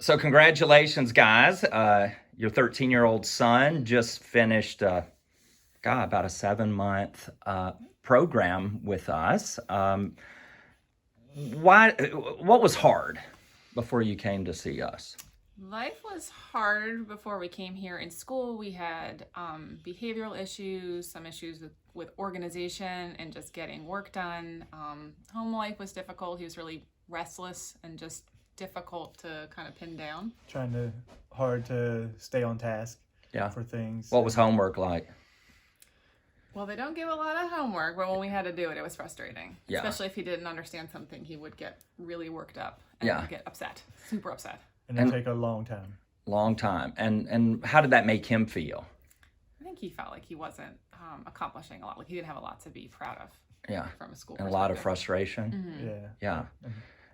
So congratulations, guys. Your 13-year-old son just finished, about a 7-month program with us. What was hard before you came to see us? Life was hard before we came here. In school, we had behavioral issues, some issues with organization and just getting work done. Home life was difficult. He was really restless and just difficult to kind of pin down. Hard to stay on task for things. What was homework like? Well, they don't give a lot of homework, but when we had to do it, it was frustrating. Yeah. Especially if he didn't understand something, he would get really worked up and get upset, super upset. And it take a long time. Long time. And how did that make him feel? I think he felt like he wasn't accomplishing a lot. Like he didn't have a lot to be proud of. From a school and perspective. A lot of frustration. Mm-hmm. Yeah.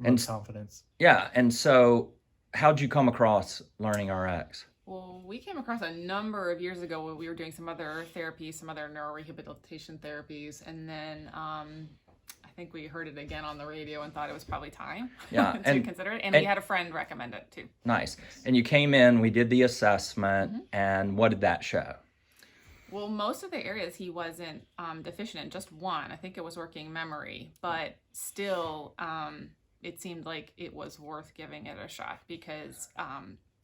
And confidence. Yeah. And so how'd you come across LearningRx? Well, we came across a number of years ago when we were doing some other therapies, some other neurorehabilitation therapies, and then I think we heard it again on the radio and thought it was probably time to consider it. And we had a friend recommend it too. Nice. And you came in, we did the assessment, and what did that show? Well, most of the areas he wasn't deficient in, just one. I think it was working memory, but still it seemed like it was worth giving it a shot because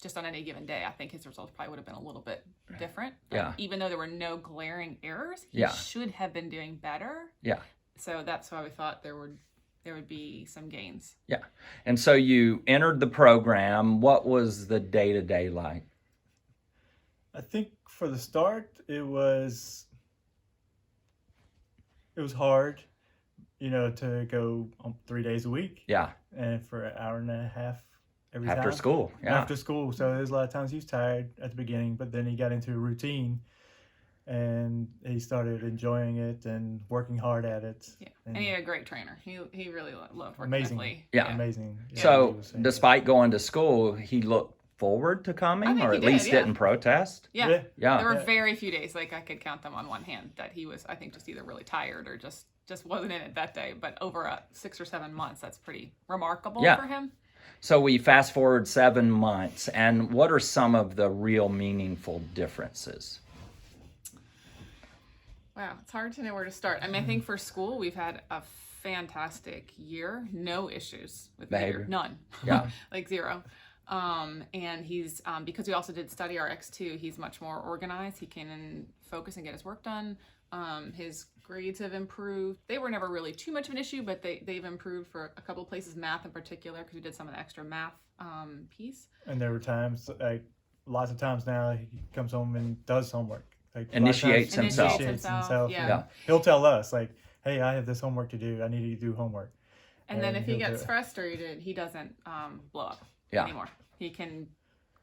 just on any given day, I think his results probably would have been a little bit different. Even though there were no glaring errors, he should have been doing better. Yeah. So that's why we thought there would be some gains. Yeah. And so you entered the program. What was the day-to-day like? I think for the start, it was hard, to go 3 days a week. Yeah. And for an hour and a half every After time. school. Yeah. After school. So there's a lot of times he was tired at the beginning, but then he got into a routine and he started enjoying it and working hard at it. Yeah. And he had a great trainer. He really loved working with Lee. Yeah. Amazing. Yeah. So despite going to school, he looked forward to coming, or at least didn't protest? Yeah. There were very few days, like I could count them on one hand, that he was, I think, just either really tired or just wasn't in it that day. But over 6 or 7 months, that's pretty remarkable for him. So we fast forward 7 months, and what are some of the real meaningful differences? Wow, it's hard to know where to start. I mean, I think for school, we've had a fantastic year. No issues with behavior. None. Yeah. Like zero. And he's, because we also did StudyRx too, he's much more organized. He can focus and get his work done. His grades have improved. They were never really too much of an issue, but they've improved for a couple of places, math in particular, because we did some of the extra math piece. And there were times, lots of times now, he comes home and does homework. Initiates himself. Yeah. He'll tell us, hey, I have this homework to do. I need you to do homework. And then if he gets frustrated, he doesn't blow up anymore. He can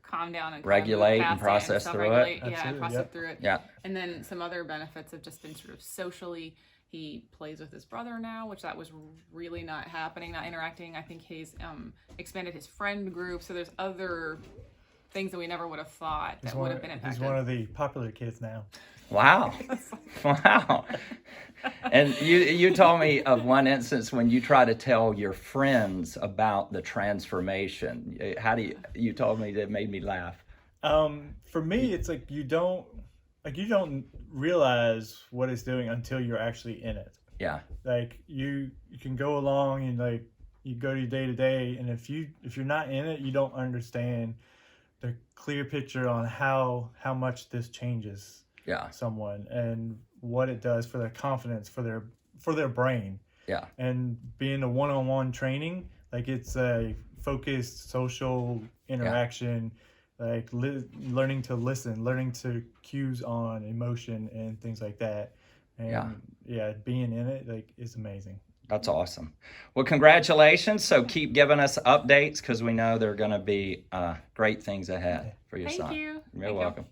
calm down and regulate and process through it. Process through it. Yeah. And then some other benefits have just been sort of socially. He plays with his brother now, which that was really not happening, not interacting. I think he's expanded his friend group. So there's other things that we never would have thought that would have been impacted. He's one of the popular kids now. Wow. Wow. And you told me of one instance when you try to tell your friends about the transformation. You told me that made me laugh. For me, it's you don't realize what it's doing until you're actually in it. Yeah. You can go along and you go to your day to day, and if you're not in it, you don't understand the clear picture on how much this changes someone and what it does for their confidence, for their brain. Yeah. And being a one-on-one training, it's a focused social interaction, learning to listen, learning to cues on emotion and things like that. And being in it is amazing. That's awesome. Well, congratulations. So keep giving us updates because we know there are going to be great things ahead for your son. Thank you. You're welcome.